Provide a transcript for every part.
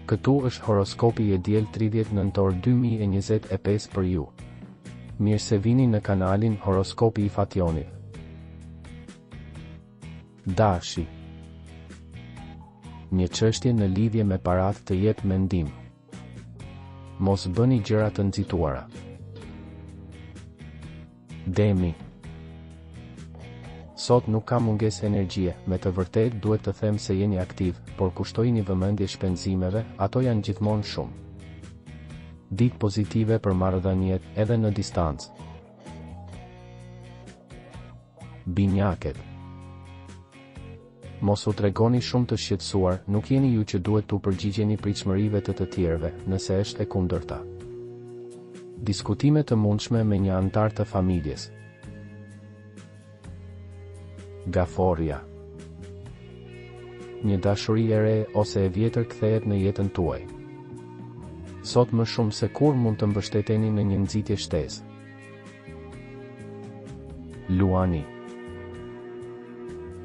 Këtu është horoskopi i diel 30 nëntor 2025 për ju. Mirë se vini në kanalin Horoskopi i Fationit. Dashi. Një çështje në lidhje me paratë të jep mendim. Mos bëni gjëra të nxituara. Demi. Sot nuk ka mungesë energjie, me të vërtetë duhet të them se jeni aktiv, por kushtojini vëmendje shpenzimeve, ato janë gjithmonë shumë. Ditë pozitive për marrëdhëniet edhe në distancë. Binjakët. Mos u tregoni shumë të shqetësuar, nuk jeni ju që duhet t'u përgjigjeni pritshmërive të tjerëve, nëse është e kundërta. Diskutime të mundshme me një antar të familjes. Gaforja. Një dashuri e re ose e vjetër kthehet në jetën tuaj. Sot më shumë se kur mund të mbështeteni në një nxitje shtesë. Luani.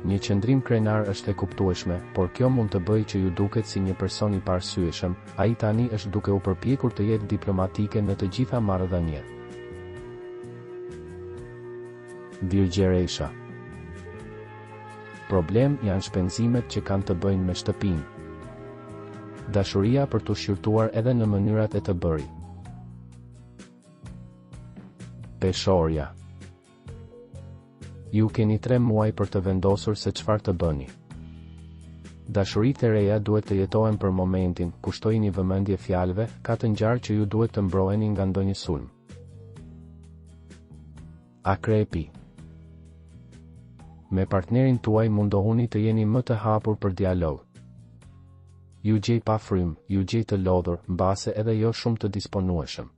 Një qëndrim krenar është e kuptueshme, por kjo mund të bëjë që ju duket si një person i parsyeshëm, ai tani është duke u përpjekur të jetë diplomatike në të gjitha marrëdhëniet. Virgjeresha. Problem janë shpenzimet që kanë të bëjnë me shtëpinë. Dashuria për t'u shqyrtuar edhe në mënyrat e të bërit. Peshorja. Ju keni 3 muaj për të vendosur se çfarë të bëni. Dashuritë e reja duhet të jetohen për momentin, kushtojini vëmendje fjalëve, ka të ngjarë që ju duhet të mbroheni nga ndonjë sulm. Akrepi. Me partnerin tuaj mundohuni të jeni më të hapur për dialog. Ju gjej pa frym, ju gjej të lodhur, mbase edhe jo shumë të disponueshëm.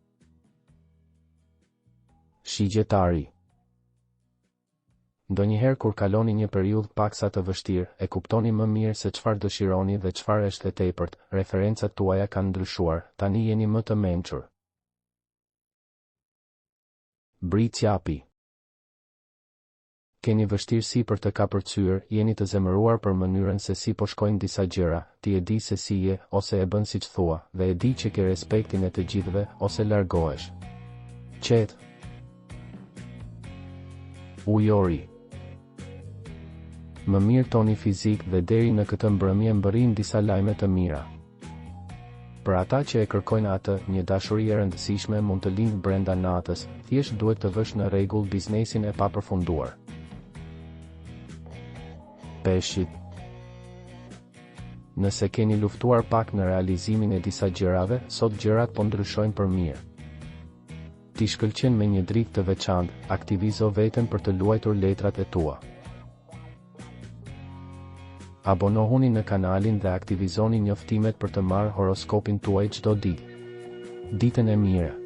Shigjetari. Ndonjëherë kur kaloni një periudhë paksa të vështirë, e kuptoni më mirë se çfarë dëshironi dhe çfarë është e tepërt, referencat tuaja kanë ndryshuar, tani jeni më të mençur. Britsjapi. Keni vështirësi për të kapërcyer, jeni të zemëruar për mënyrën se si po shkojnë disa gjëra, ti e di se si je, ose e bën siç thua, dhe e di që ke respektin e të gjithëve, ose largohesh. Qetë. Ujori. Më mirë toni fizik dhe deri në këtë mbrëmje mbërrin disa lajme të mira. Për ata që e kërkojnë atë, një dashuri e rëndësishme mund të lindë brenda natës, thjesht duhet të vësh në rregull biznesin e papërfunduar. Peshqit. Nëse keni luftuar pak në realizimin e disa gjërave, sot gjërat po ndryshojnë për mirë. Ti shkëlqen me një dritë të veçantë, aktivizo veten për të luajtur letrat e tua. Abonohuni në kanalin dhe aktivizoni njoftimet për të marrë horoskopin tuaj çdo ditë. Ditën e mirë.